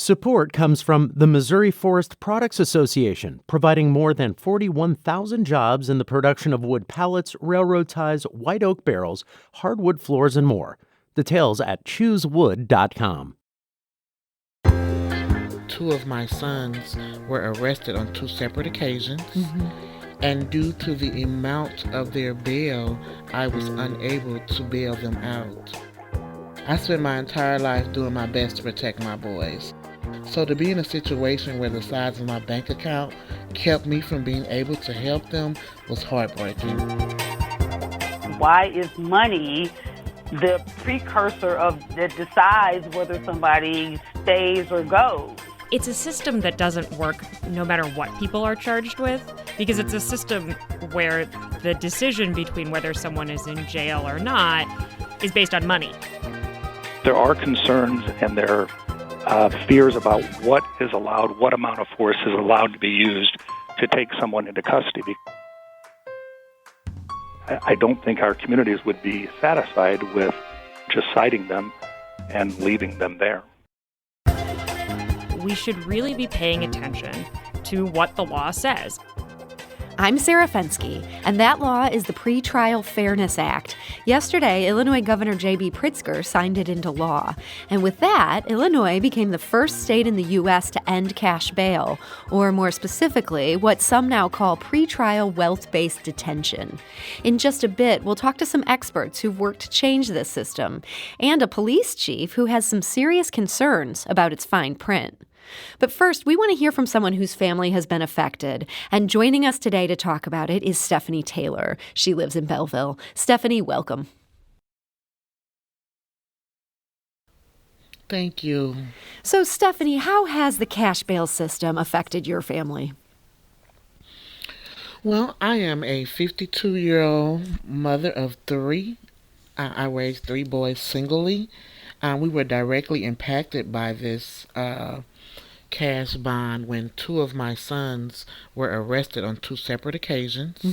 Support comes from the Missouri Forest Products Association, providing more than 41,000 jobs in the production of wood pallets, railroad ties, white oak barrels, hardwood floors, and more. Details at choosewood.com. Two of my sons were arrested on two separate occasions, and due to the amount of their bail, I was unable to bail them out. I spent my entire life doing my best to protect my boys. So to be in a situation where the size of my bank account kept me from being able to help them was heartbreaking. Why is money the precursor that decides whether somebody stays or goes? It's a system that doesn't work no matter what people are charged with, because it's a system where the decision between whether someone is in jail or not is based on money. There are concerns and there are fears about what is allowed, what amount of force is allowed to be used to take someone into custody. I don't think our communities would be satisfied with just citing them and leaving them there. We should really be paying attention to what the law says. I'm Sarah Fenske, and that law is the Pretrial Fairness Act. Yesterday, Illinois Governor J.B. Pritzker signed it into law. And with that, Illinois became the first state in the U.S. to end cash bail, or more specifically, what some now call pretrial wealth-based detention. In just a bit, we'll talk to some experts who've worked to change this system, and a police chief who has some serious concerns about its fine print. But first, we want to hear from someone whose family has been affected. And joining us today to talk about it is Stephanie Taylor. She lives in Belleville. Stephanie, welcome. Thank you. So, Stephanie, how has the cash bail system affected your family? Well, I am a 52-year-old mother of three. I raised three boys singly. We were directly impacted by this cash bond when two of my sons were arrested on two separate occasions.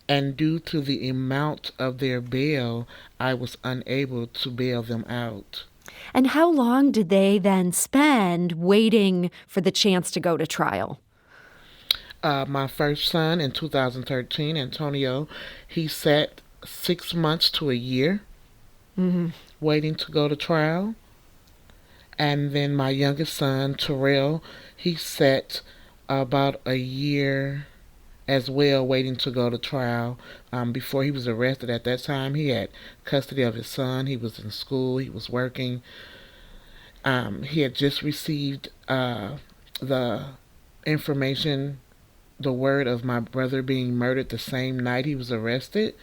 And due to the amount of their bail, I was unable to bail them out. And how long did they then spend waiting for the chance to go to trial? My first son in 2013, Antonio, he sat 6 months to a year waiting to go to trial. And then my youngest son, Terrell, he sat about a year as well waiting to go to trial. Before he was arrested at that time, he had custody of his son. He was in school. He was working. He had just received the information, the word of my brother being murdered the same night he was arrested.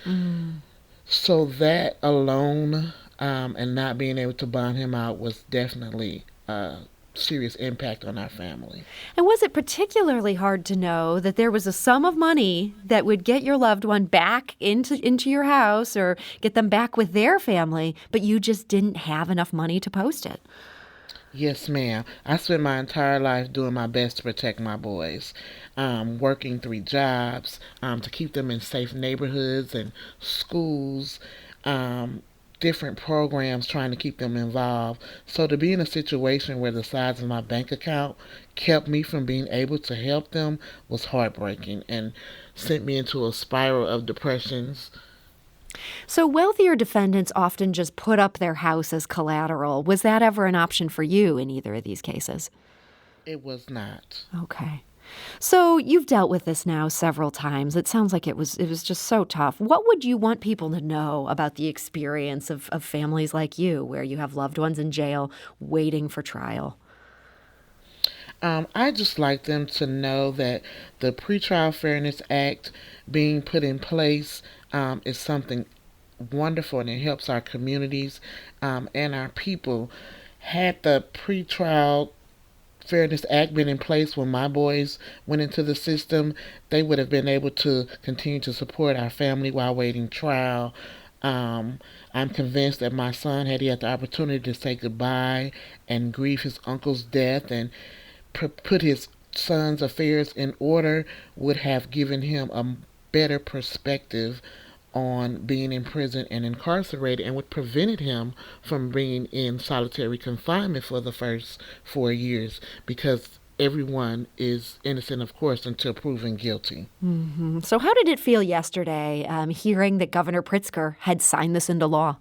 So that alone and not being able to bond him out was definitely a serious impact on our family. And was it particularly hard to know that there was a sum of money that would get your loved one back into your house or get them back with their family, but you just didn't have enough money to post it? Yes, ma'am. I spent my entire life doing my best to protect my boys, working 3 jobs to keep them in safe neighborhoods and schools, different programs trying to keep them involved. So to be in a situation where the size of my bank account kept me from being able to help them was heartbreaking and sent me into a spiral of depressions. So wealthier defendants often just put up their house as collateral. Was that ever an option for you in either of these cases? It was not. Okay. So you've dealt with this now several times. It sounds like it was just so tough. What would you want people to know about the experience of families like you, where you have loved ones in jail waiting for trial? I just like them to know that the Pretrial Fairness Act being put in place is something wonderful, and it helps our communities and our people. Had the Pretrial Fairness Act been in place when my boys went into the system, they would have been able to continue to support our family while waiting trial. I'm convinced that my son, had he had the opportunity to say goodbye and grieve his uncle's death and put his son's affairs in order, would have given him a better perspective on being in prison and incarcerated, and what prevented him from being in solitary confinement for the first 4 years, because everyone is innocent, of course, until proven guilty. So how did it feel yesterday hearing that Governor Pritzker had signed this into law?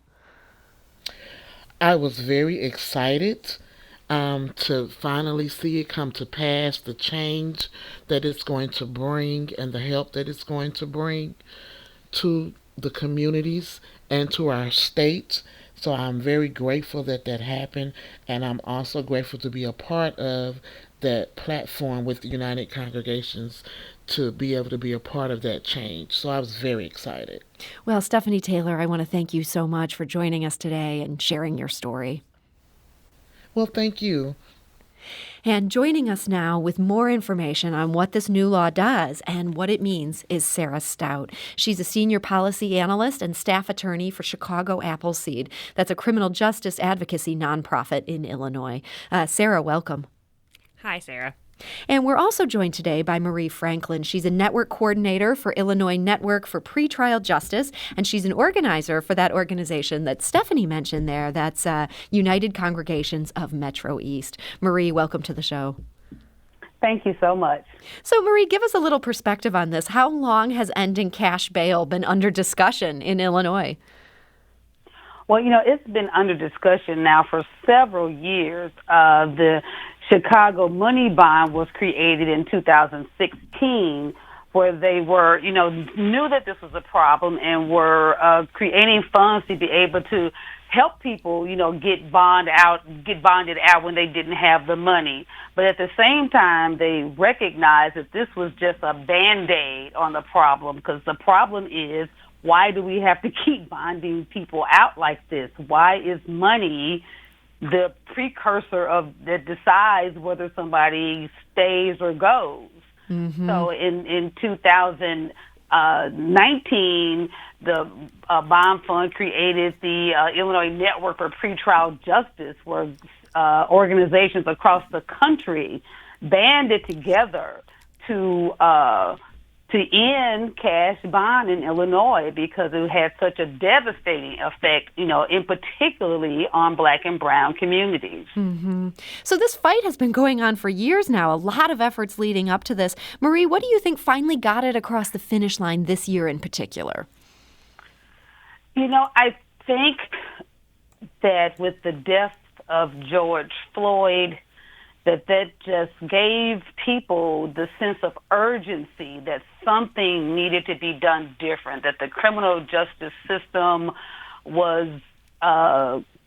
I was very excited to finally see it come to pass, the change that it's going to bring and the help that it's going to bring to the communities and to our state. So I'm very grateful that that happened, and I'm also grateful to be a part of that platform with the United Congregations to be able to be a part of that change. So I was very excited. Well, Stephanie Taylor, I want to thank you so much for joining us today and sharing your story. Well, thank you. And joining us now with more information on what this new law does and what it means is Sarah Stout. She's a senior policy analyst and staff attorney for Chicago Appleseed. That's a criminal justice advocacy nonprofit in Illinois. Sarah, welcome. Hi, Sarah. And we're also joined today by Marie Franklin. She's a network coordinator for Illinois Network for Pretrial Justice, and she's an organizer for that organization that Stephanie mentioned there. That's United Congregations of Metro East. Marie, welcome to the show. Thank you so much. So, Marie, give us a little perspective on this. How long has ending cash bail been under discussion in Illinois? Well, it's been under discussion now for several years. The Chicago Money Bond was created in 2016, where they were, knew that this was a problem and were creating funds to be able to help people, get bonded out when they didn't have the money. But at the same time, they recognized that this was just a Band-Aid on the problem, because the problem is, why do we have to keep bonding people out like this? Why is money the precursor of that decides whether somebody stays or goes? Mm-hmm. So in 2019, the bond fund created the Illinois Network for Pretrial Justice, where organizations across the country banded together to end cash bond in Illinois, because it had such a devastating effect, in particularly on Black and brown communities. Mm-hmm. So this fight has been going on for years now, a lot of efforts leading up to this. Marie, what do you think finally got it across the finish line this year in particular? I think that with the death of George Floyd, that just gave people the sense of urgency that something needed to be done different, that the criminal justice system was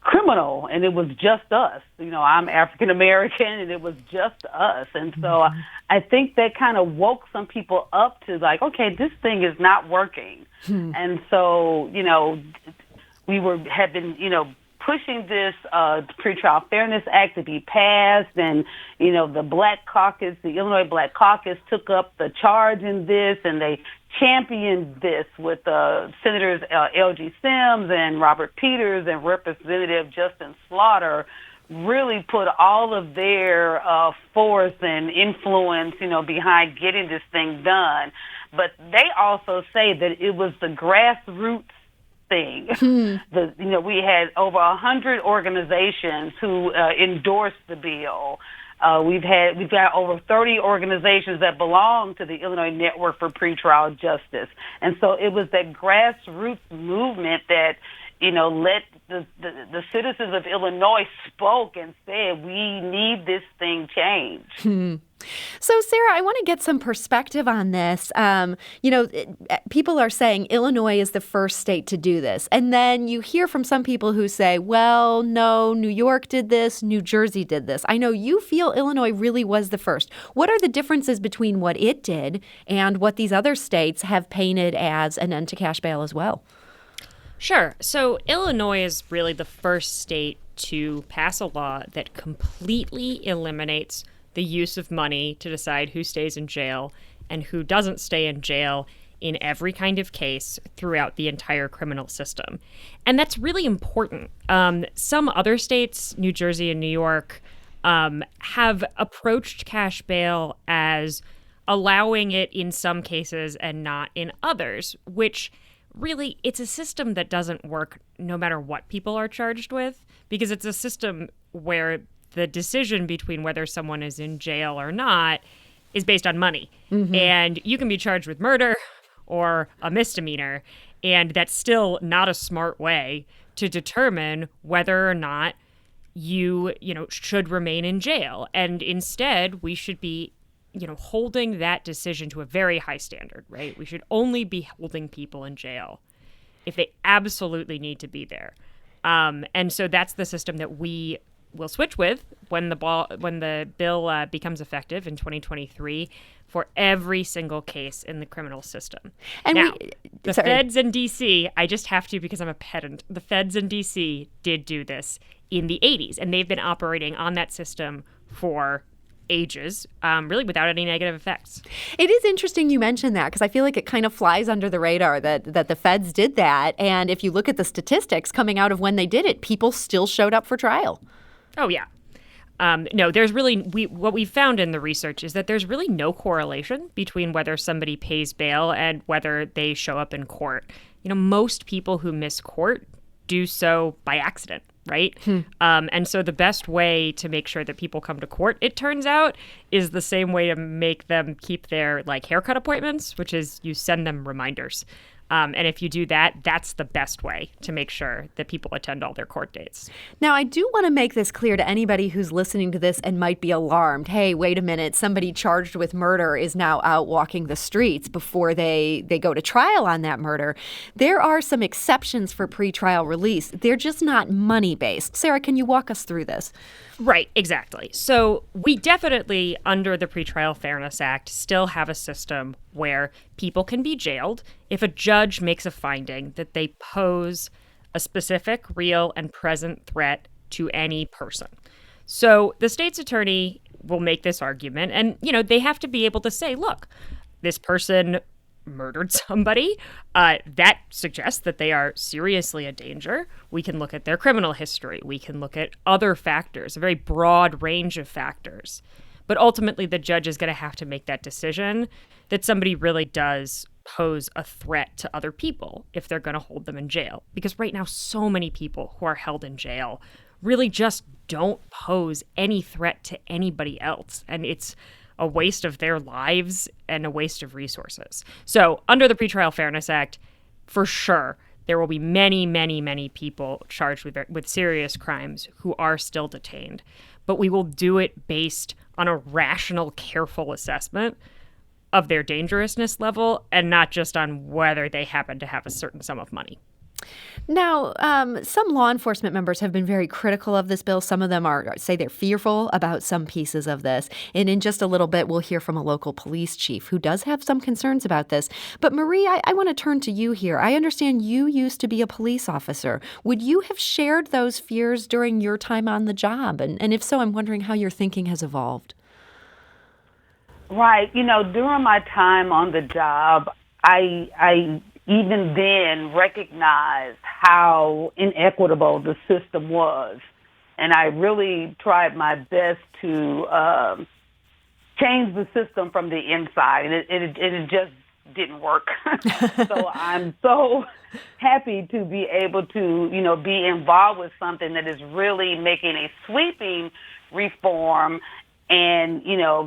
criminal, and it was just us. I'm African American, and it was just us. And so I think that kind of woke some people up to, like, okay, this thing is not working. And so, we had been, pushing this Pretrial Fairness Act to be passed, and the Black Caucus, the Illinois Black Caucus, took up the charge in this, and they championed this with Senators L.G. Sims and Robert Peters and Representative Justin Slaughter. Really put all of their force and influence, behind getting this thing done. But they also say that it was the grassroots thing. We had over 100 organizations who endorsed the bill. We've got over 30 organizations that belong to the Illinois Network for Pretrial Justice, and so it was that grassroots movement that let the citizens of Illinois spoke and said, we need this thing changed. So, Sarah, I want to get some perspective on this. People are saying Illinois is the first state to do this. And then you hear from some people who say, well, no, New York did this, New Jersey did this. I know you feel Illinois really was the first. What are the differences between what it did and what these other states have painted as an end to cash bail as well? Sure. So Illinois is really the first state to pass a law that completely eliminates the use of money to decide who stays in jail and who doesn't stay in jail in every kind of case throughout the entire criminal system. And that's really important. Some other states, New Jersey and New York, have approached cash bail as allowing it in some cases and not in others, which really, it's a system that doesn't work no matter what people are charged with, because it's a system where the decision between whether someone is in jail or not is based on money. And you can be charged with murder or a misdemeanor, and that's still not a smart way to determine whether or not you should remain in jail. And instead, we should be holding that decision to a very high standard, right? We should only be holding people in jail if they absolutely need to be there. And so that's the system that we will switch with when the bill becomes effective in 2023 for every single case in the criminal system. And now, the feds in D.C., I just have to because I'm a pedant, the feds in D.C. did do this in the 80s, and they've been operating on that system for ages, really without any negative effects. It is interesting you mentioned that because I feel like it kind of flies under the radar that the feds did that. And if you look at the statistics coming out of when they did it, people still showed up for trial. Oh, yeah. No, there's really, what we found in the research is that there's really no correlation between whether somebody pays bail and whether they show up in court. Most people who miss court do so by accident, right? And so the best way to make sure that people come to court, it turns out, is the same way to make them keep their haircut appointments, which is you send them reminders. And if you do that, that's the best way to make sure that people attend all their court dates. Now, I do want to make this clear to anybody who's listening to this and might be alarmed. Hey, wait a minute. Somebody charged with murder is now out walking the streets before they go to trial on that murder. There are some exceptions for pretrial release. They're just not money-based. Sarah, can you walk us through this? Right, exactly. So we definitely, under the Pretrial Fairness Act, still have a system where people can be jailed if a judge makes a finding that they pose a specific, real, and present threat to any person. So the state's attorney will make this argument, and, they have to be able to say, look, this person murdered somebody. That suggests that they are seriously a danger. We can look at their criminal history. We can look at other factors, a very broad range of factors. But ultimately, the judge is going to have to make that decision that somebody really does pose a threat to other people if they're going to hold them in jail. Because right now, so many people who are held in jail really just don't pose any threat to anybody else. And it's a waste of their lives and a waste of resources. So under the Pretrial Fairness Act, for sure, there will be many, many, many people charged with serious crimes who are still detained. But we will do it based on a rational, careful assessment of their dangerousness level and not just on whether they happen to have a certain sum of money. Now, some law enforcement members have been very critical of this bill. Some of them say they're fearful about some pieces of this. And in just a little bit, we'll hear from a local police chief who does have some concerns about this. But Marie, I want to turn to you here. I understand you used to be a police officer. Would you have shared those fears during your time on the job? And if so, I'm wondering how your thinking has evolved. Right. During my time on the job, I even then recognized how inequitable the system was. And I really tried my best to change the system from the inside. It just didn't work. So I'm so happy to be able to, be involved with something that is really making a sweeping reform and,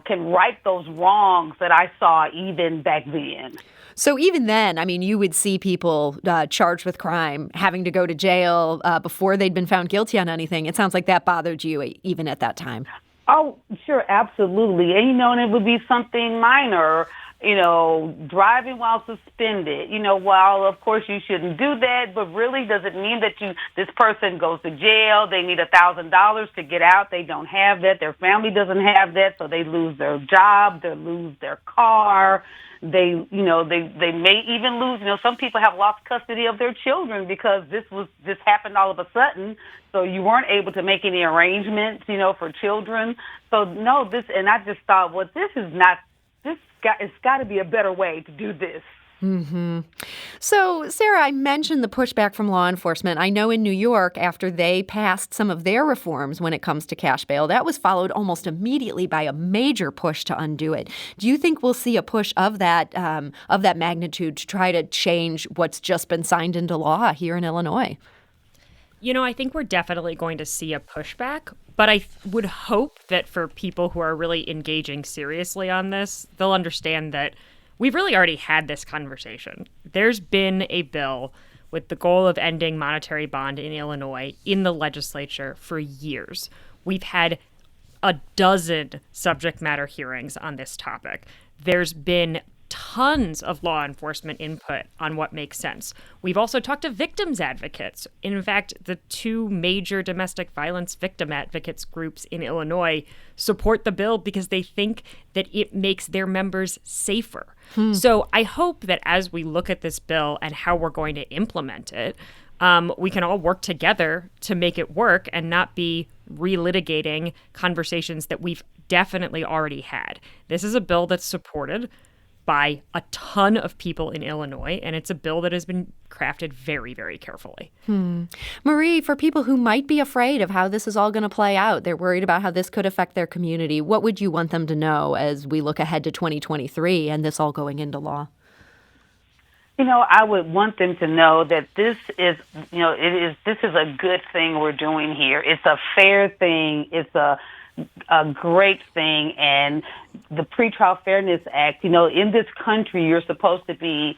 can right those wrongs that I saw even back then. So even then, you would see people charged with crime having to go to jail before they'd been found guilty on anything. It sounds like that bothered you even at that time. Oh, sure, absolutely. And, and it would be something minor, driving while suspended. While, of course, you shouldn't do that, but really does it mean that this person goes to jail, they need $1,000 to get out, they don't have that, their family doesn't have that, so they lose their job, they lose their car. They may even lose, some people have lost custody of their children because this happened all of a sudden. So you weren't able to make any arrangements, for children. So and I just thought, well, it's got to be a better way to do this. So, Sarah, I mentioned the pushback from law enforcement. I know in New York, after they passed some of their reforms when it comes to cash bail, that was followed almost immediately by a major push to undo it. Do you think we'll see a push of that magnitude to try to change what's just been signed into law here in Illinois? I think we're definitely going to see a pushback, but I would hope that for people who are really engaging seriously on this, they'll understand that we've really already had this conversation. There's been a bill with the goal of ending monetary bond in Illinois in the legislature for years. We've had a dozen subject matter hearings on this topic. There's been tons of law enforcement input on what makes sense. We've also talked to victims advocates. In fact, the two major domestic violence victim advocates groups in Illinois support the bill because they think that it makes their members safer. So I hope that as we look at this bill and how we're going to implement it, we can all work together to make it work and not be relitigating conversations that we've definitely already had. This is a bill that's supported by a ton of people in Illinois, and it's a bill that has been crafted very, very carefully. Marie, for people who might be afraid of how this is all going to play out, they're worried about how this could affect their community, what would you want them to know as we look ahead to 2023 and this all going into law? I would want them to know that this is a good thing we're doing here. It's a fair thing. It's a great thing. And the Pretrial Fairness Act, in this country, you're supposed to be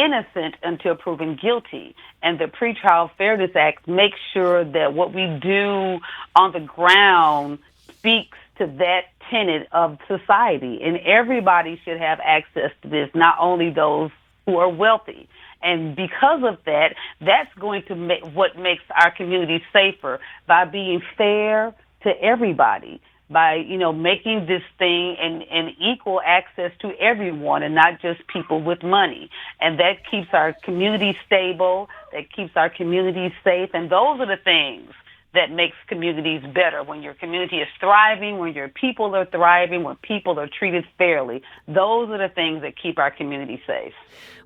innocent until proven guilty. And the Pretrial Fairness Act makes sure that what we do on the ground speaks to that tenet of society. And everybody should have access to this, not only those who are wealthy. And because of that, that's going to make what makes our community safer by being fair to everybody, by making this thing an equal access to everyone and not just people with money. And that keeps our community stable, that keeps our community safe, and those are the things that makes communities better. When your community is thriving, when your people are thriving, when people are treated fairly, those are the things that keep our community safe.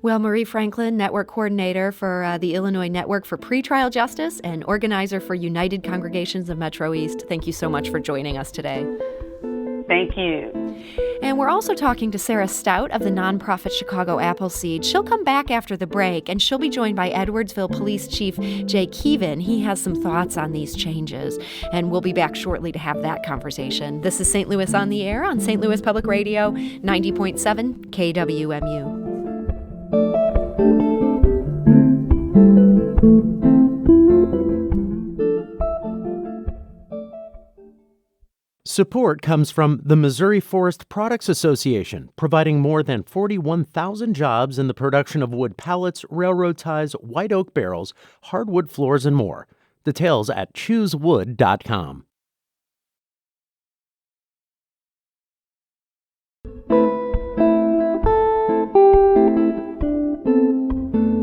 Well, Marie Franklin, Network Coordinator for the Illinois Network for Pretrial Justice and organizer for United Congregations of Metro East, thank you so much for joining us today. Thank you. And we're also talking to Sarah Stout of the nonprofit Chicago Appleseed. She'll come back after the break, and she'll be joined by Edwardsville Police Chief J.B. He has some thoughts on these changes, and we'll be back shortly to have that conversation. This is St. Louis on the Air on St. Louis Public Radio, 90.7 KWMU. Support comes from the Missouri Forest Products Association, providing more than 41,000 jobs in the production of wood pallets, railroad ties, white oak barrels, hardwood floors, and more. Details at choosewood.com.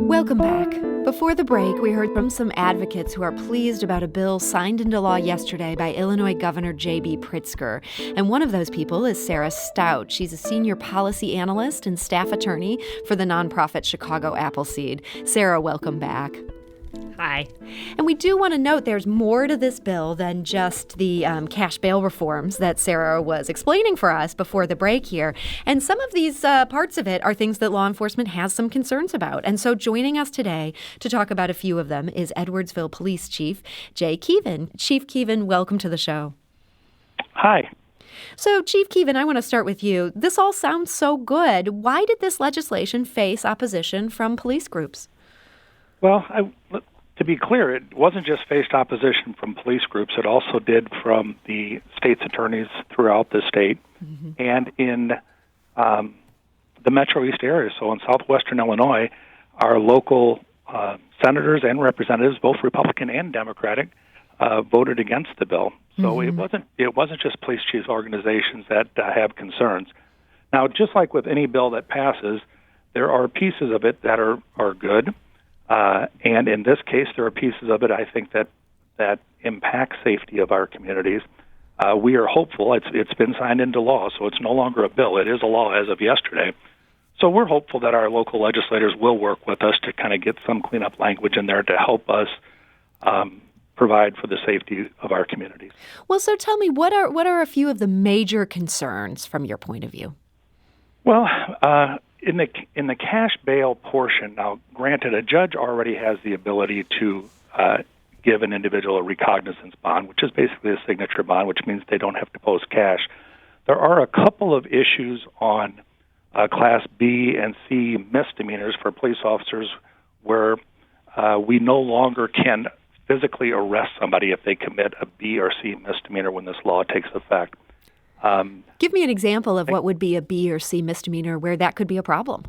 Welcome back. Before the break, we heard from some advocates who are pleased about a bill signed into law yesterday by Illinois Governor J.B. Pritzker. And one of those people is Sarah Stout. She's a senior policy analyst and staff attorney for the nonprofit Chicago Appleseed. Sarah, welcome back. Hi. And we do want to note there's more to this bill than just the cash bail reforms that Sarah was explaining for us before the break here. And some of these parts of it are things that law enforcement has some concerns about. And so joining us today to talk about a few of them is Edwardsville Police Chief J.B. Chief Keevan, welcome to the show. Hi. So, Chief Keevan, I want to start with you. This all sounds so good. Why did this legislation face opposition from police groups? Well, to be clear, it wasn't just faced opposition from police groups. It also did from the state's attorneys throughout the state and in the Metro East area. So in southwestern Illinois, our local senators and representatives, both Republican and Democratic, voted against the bill. So it wasn't just police chiefs organizations that have concerns. Now, just like with any bill that passes, there are pieces of it that are good. And in this case, there are pieces of it, I think, that impact safety of our communities. We are hopeful. It's been signed into law, so it's no longer a bill. It is a law as of yesterday. So we're hopeful that our local legislators will work with us to kind of get some cleanup language in there to help us provide for the safety of our communities. Well, so tell me, what are a few of the major concerns from your point of view? Well, in the cash bail portion, now granted, a judge already has the ability to give an individual a recognizance bond, which is basically a signature bond, which means they don't have to post cash. There are a couple of issues on Class B and C misdemeanors for police officers where we no longer can physically arrest somebody if they commit a B or C misdemeanor when this law takes effect. Give me an example of what would be a B or C misdemeanor where that could be a problem.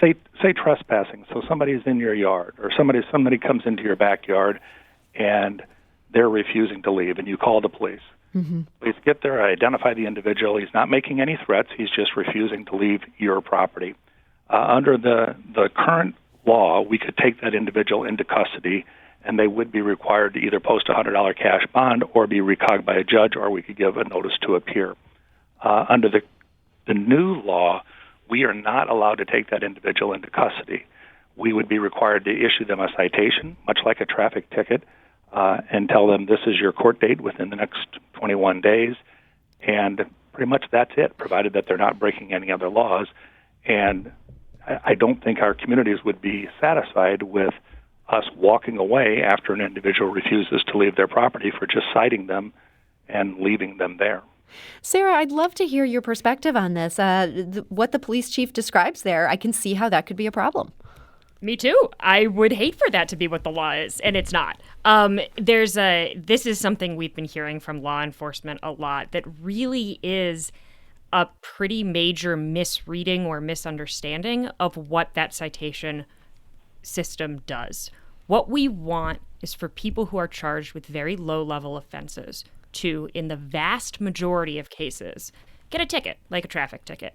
Say trespassing. So somebody's in your yard, or somebody comes into your backyard, and they're refusing to leave, and you call the police. Mm-hmm. Police get there, identify the individual. He's not making any threats. He's just refusing to leave your property. Under the current law, we could take that individual into custody, and they would be required to either post a $100 cash bond or be recognized by a judge, or we could give a notice to appear. Under the new law, we are not allowed to take that individual into custody. We would be required to issue them a citation, much like a traffic ticket, and tell them this is your court date within the next 21 days. And pretty much that's it, provided that they're not breaking any other laws. And I don't think our communities would be satisfied with us walking away after an individual refuses to leave their property for just citing them and leaving them there. Sarah, I'd love to hear your perspective on this. What the police chief describes there, I can see how that could be a problem. Me too. I would hate for that to be what the law is, and it's not. This is something we've been hearing from law enforcement a lot that really is a pretty major misreading or misunderstanding of what that citation system does. What we want is for people who are charged with very low-level offenses to, in the vast majority of cases, get a ticket, like a traffic ticket.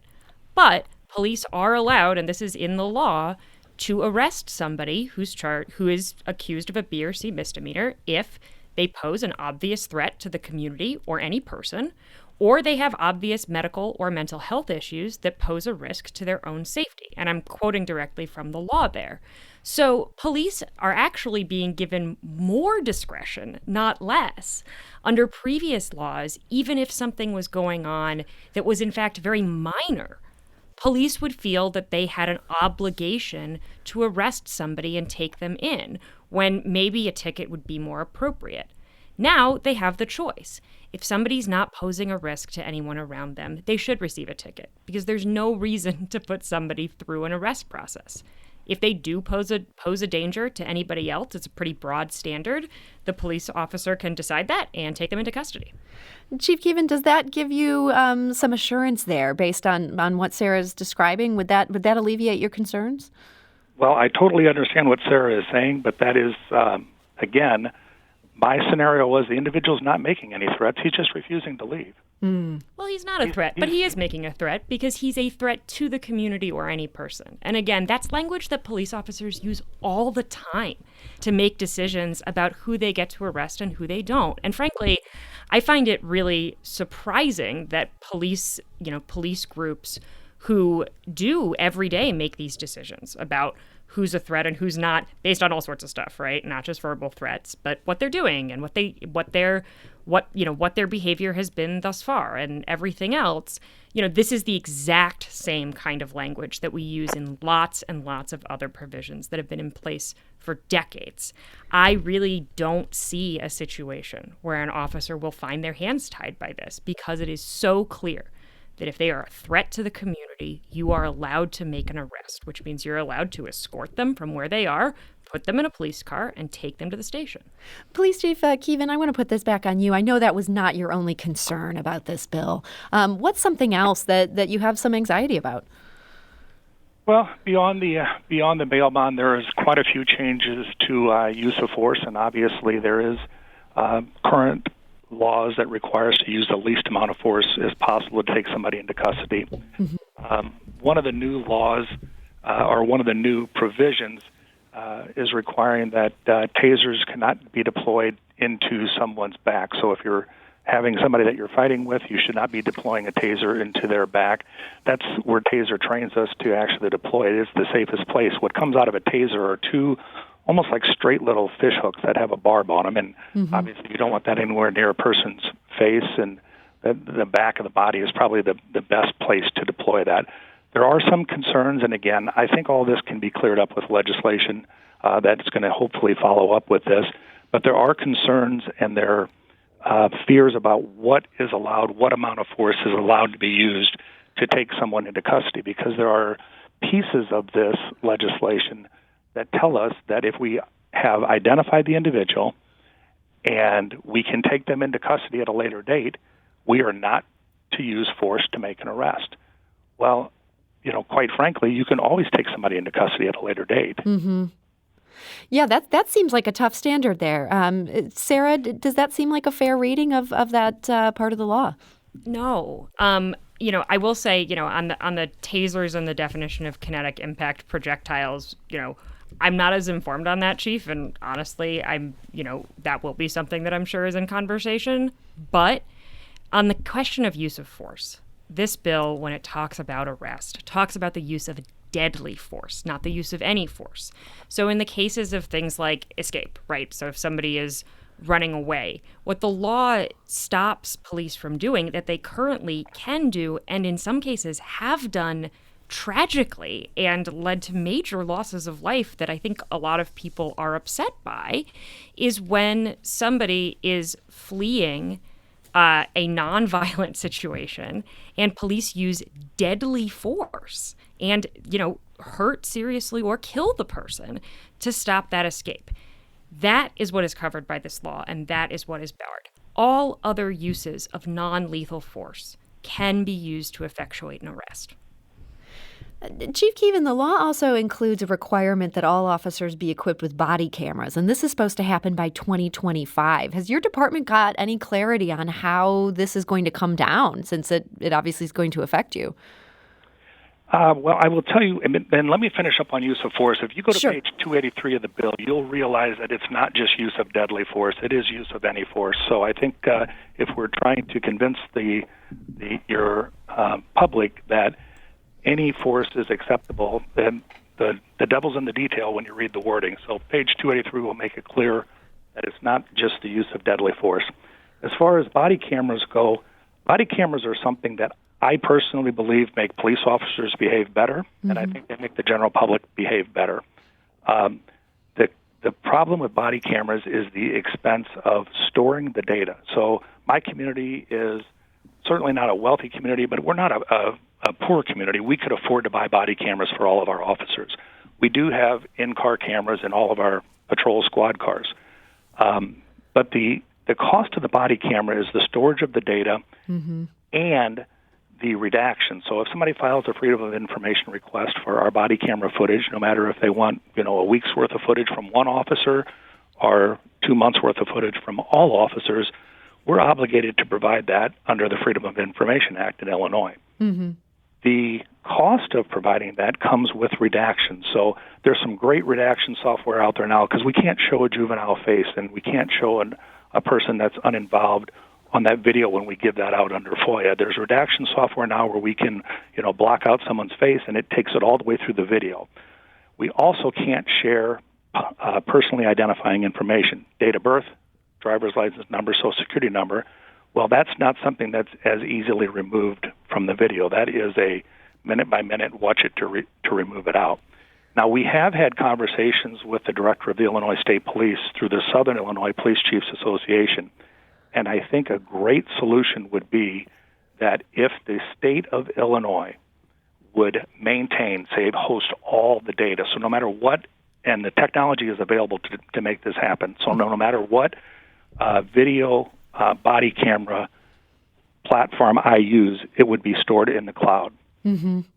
But police are allowed, and this is in the law, to arrest somebody who is accused of a B or C misdemeanor if they pose an obvious threat to the community or any person, or they have obvious medical or mental health issues that pose a risk to their own safety. And I'm quoting directly from the law there. So police are actually being given more discretion, not less. Under previous laws, even if something was going on that was in fact very minor, police would feel that they had an obligation to arrest somebody and take them in, when maybe a ticket would be more appropriate. Now they have the choice. If somebody's not posing a risk to anyone around them, they should receive a ticket, because there's no reason to put somebody through an arrest process. If they do pose a danger to anybody else, it's a pretty broad standard. The police officer can decide that and take them into custody. Chief Keevan, does that give you some assurance there based on what Sarah's describing? Would that alleviate your concerns? Well, I totally understand what Sarah is saying, but that is, again, my scenario was the individual's not making any threats. He's just refusing to leave. Well, he's not a threat, but he is making a threat because he's a threat to the community or any person. And again, that's language that police officers use all the time to make decisions about who they get to arrest and who they don't. And frankly, I find it really surprising that police groups who do every day make these decisions about who's a threat and who's not, based on all sorts of stuff, right? Not just verbal threats, but what they're doing and what their behavior has been thus far and everything else. This is the exact same kind of language that we use in lots and lots of other provisions that have been in place for decades. I really don't see a situation where an officer will find their hands tied by this, because it is so clear that if they are a threat to the community, you are allowed to make an arrest, which means you're allowed to escort them from where they are, put them in a police car, and take them to the station. Police Chief Keevan, I want to put this back on you. I know that was not your only concern about this bill. What's something else that you have some anxiety about? Well, beyond the bail bond, there is quite a few changes to use of force, and obviously there is current laws that require us to use the least amount of force as possible to take somebody into custody. Mm-hmm. One of the new laws, or one of the new provisions, is requiring that tasers cannot be deployed into someone's back. So if you're having somebody that you're fighting with, you should not be deploying a taser into their back. That's where taser trains us to actually deploy it. It's the safest place. What comes out of a taser are two almost like straight little fish hooks that have a barb on them, and obviously you don't want that anywhere near a person's face, and the back of the body is probably the best place to deploy that. There are some concerns, and again, I think all this can be cleared up with legislation that's going to hopefully follow up with this, but there are concerns and there are fears about what is allowed, what amount of force is allowed to be used to take someone into custody, because there are pieces of this legislation that tell us that if we have identified the individual and we can take them into custody at a later date, we are not to use force to make an arrest. Well, quite frankly, you can always take somebody into custody at a later date. Mm-hmm. Yeah, that seems like a tough standard there. Sarah, does that seem like a fair reading of that part of the law? No. I will say, on the tasers and the definition of kinetic impact projectiles, I'm not as informed on that, Chief, and honestly, that will be something that I'm sure is in conversation. But on the question of use of force, this bill, when it talks about arrest, talks about the use of deadly force, not the use of any force. So in the cases of things like escape, right? So if somebody is running away, what the law stops police from doing that they currently can do, and in some cases have done tragically and led to major losses of life that I think a lot of people are upset by, is when somebody is fleeing a nonviolent situation and police use deadly force and, hurt seriously or kill the person to stop that escape. That is what is covered by this law, and that is what is barred. All other uses of non-lethal force can be used to effectuate an arrest. Chief Keevan, the law also includes a requirement that all officers be equipped with body cameras, and this is supposed to happen by 2025. Has your department got any clarity on how this is going to come down, since it obviously is going to affect you? Well, I will tell you, and let me finish up on use of force. If you go to Sure. page 283 of the bill, you'll realize that it's not just use of deadly force; it is use of any force. So I think if we're trying to convince your public that any force is acceptable, then the devil's in the detail when you read the wording. So page 283 will make it clear that it's not just the use of deadly force. As far as body cameras go, body cameras are something that I personally believe make police officers behave better, and I think they make the general public behave better. The problem with body cameras is the expense of storing the data. So my community is certainly not a wealthy community, but we're not a poor community. We could afford to buy body cameras for all of our officers. We do have in-car cameras in all of our patrol squad cars. But the cost of the body camera is the storage of the data and the redaction. So if somebody files a Freedom of Information request for our body camera footage, no matter if they want, a week's worth of footage from one officer or 2 months worth of footage from all officers, we're obligated to provide that under the Freedom of Information Act in Illinois. The cost of providing that comes with redaction. So there's some great redaction software out there now, because we can't show a juvenile face and we can't show a person that's uninvolved on that video when we give that out under FOIA. There's redaction software now where we can, block out someone's face, and it takes it all the way through the video. We also can't share personally identifying information, date of birth, driver's license number, social security number. Well, that's not something that's as easily removed from the video. That is a minute-by-minute watch it to remove it out. Now, we have had conversations with the director of the Illinois State Police through the Southern Illinois Police Chiefs Association, and I think a great solution would be that if the state of Illinois would maintain, say, host all the data, so no matter what, and the technology is available to make this happen, so no matter what video body camera platform I use, it would be stored in the cloud. And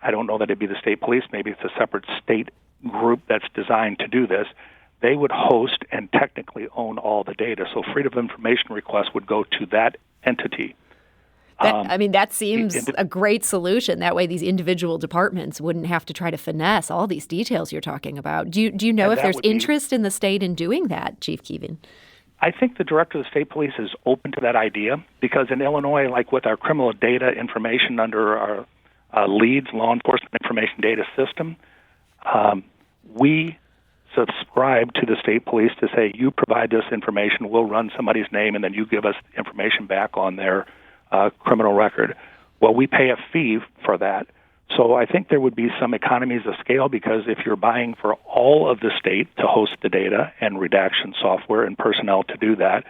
I don't know that it'd be the state police, maybe it's a separate state group that's designed to do this. They would host and technically own all the data. So Freedom of Information requests would go to that entity. That seems a great solution. That way these individual departments wouldn't have to try to finesse all these details you're talking about. Do you know if there's interest in the state in doing that, Chief Keevan? I think the director of the state police is open to that idea because in Illinois, like with our criminal data information under our LEADS, Law Enforcement Information Data System, we subscribe to the state police to say, you provide this information, we'll run somebody's name, and then you give us information back on their criminal record. Well, we pay a fee for that. So I think there would be some economies of scale because if you're buying for all of the state to host the data and redaction software and personnel to do that,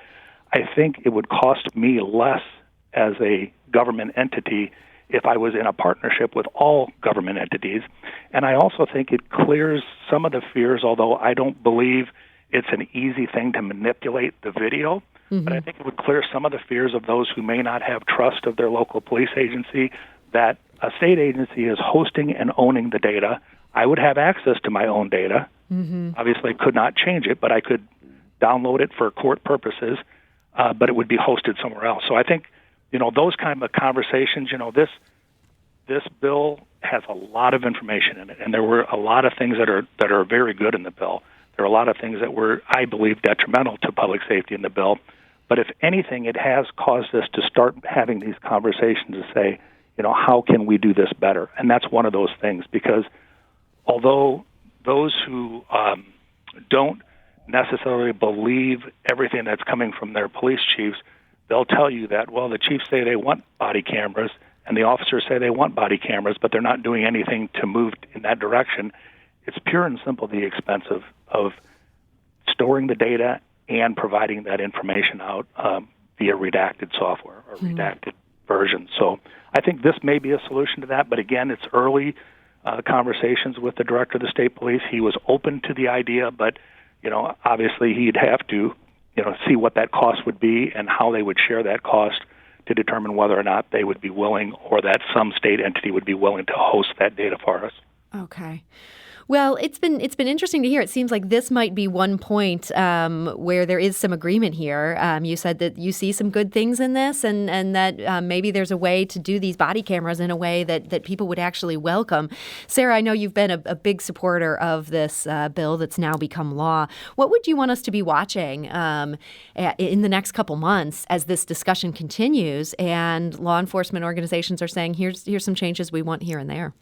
I think it would cost me less as a government entity if I was in a partnership with all government entities. And I also think it clears some of the fears, although I don't believe it's an easy thing to manipulate the video. But I think it would clear some of the fears of those who may not have trust of their local police agency that a state agency is hosting and owning the data. I would have access to my own data. Obviously, I could not change it, but I could download it for court purposes, but it would be hosted somewhere else. So I think, those kind of conversations, this bill has a lot of information in it, and there were a lot of things that are very good in the bill. There are a lot of things that were, I believe, detrimental to public safety in the bill. But if anything, it has caused us to start having these conversations to say, how can we do this better? And that's one of those things, because although those who don't necessarily believe everything that's coming from their police chiefs, they'll tell you that, well, the chiefs say they want body cameras, and the officers say they want body cameras, but they're not doing anything to move in that direction. It's pure and simple the expense of storing the data and providing that information out via redacted software or redacted versions. So I think this may be a solution to that, but again, it's early conversations with the director of the state police. He was open to the idea, but obviously he'd have to see what that cost would be and how they would share that cost to determine whether or not they would be willing or that some state entity would be willing to host that data for us. Okay. Well, it's been interesting to hear. It seems like this might be one point where there is some agreement here. You said that you see some good things in this and that maybe there's a way to do these body cameras in a way that people would actually welcome. Sarah, I know you've been a big supporter of this bill that's now become law. What would you want us to be watching in the next couple months as this discussion continues and law enforcement organizations are saying, here's some changes we want here and there?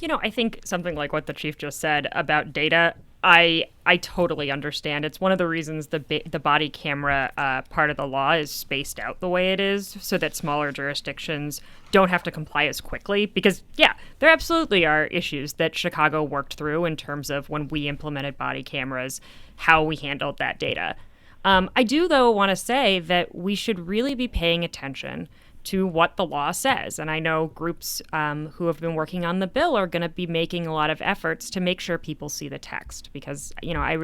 I think something like what the chief just said about data, I totally understand. It's one of the reasons the body camera part of the law is spaced out the way it is so that smaller jurisdictions don't have to comply as quickly. Because, there absolutely are issues that Chicago worked through in terms of when we implemented body cameras, how we handled that data. I do, though, want to say that we should really be paying attention to what the law says. And I know groups who have been working on the bill are going to be making a lot of efforts to make sure people see the text because, I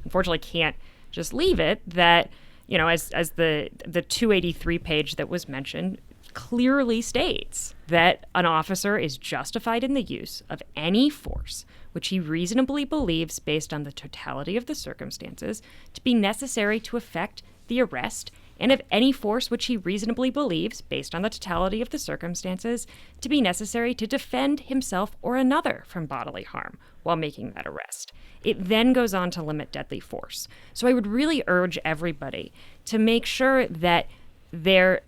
unfortunately can't just leave it that, as the 283 page that was mentioned clearly states that an officer is justified in the use of any force which he reasonably believes based on the totality of the circumstances to be necessary to effect the arrest and of any force which he reasonably believes, based on the totality of the circumstances, to be necessary to defend himself or another from bodily harm while making that arrest. It then goes on to limit deadly force. So I would really urge everybody to make sure that they're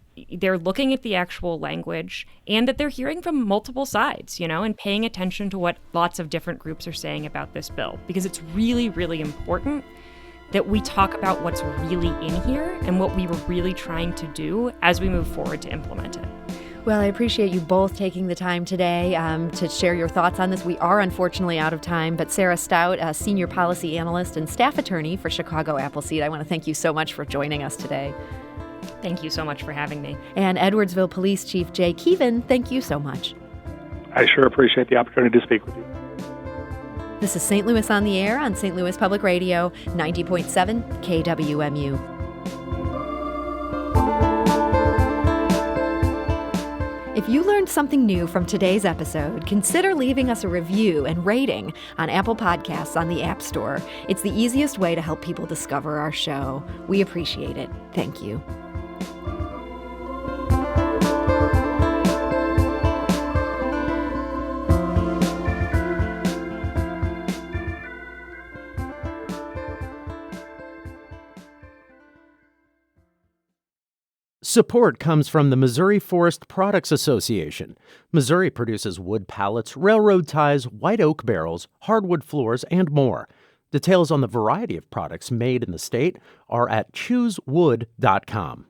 looking at the actual language and that they're hearing from multiple sides, and paying attention to what lots of different groups are saying about this bill, because it's really, really important that we talk about what's really in here and what we were really trying to do as we move forward to implement it. Well, I appreciate you both taking the time today to share your thoughts on this. We are unfortunately out of time, but Sarah Stout, a senior policy analyst and staff attorney for Chicago Appleseed, I want to thank you so much for joining us today. Thank you so much for having me. And Edwardsville Police Chief Jay Keevan, thank you so much. I sure appreciate the opportunity to speak with you. This is St. Louis on the Air on St. Louis Public Radio, 90.7 KWMU. If you learned something new from today's episode, consider leaving us a review and rating on Apple Podcasts on the App Store. It's the easiest way to help people discover our show. We appreciate it. Thank you. Support comes from the Missouri Forest Products Association. Missouri produces wood pallets, railroad ties, white oak barrels, hardwood floors, and more. Details on the variety of products made in the state are at choosewood.com.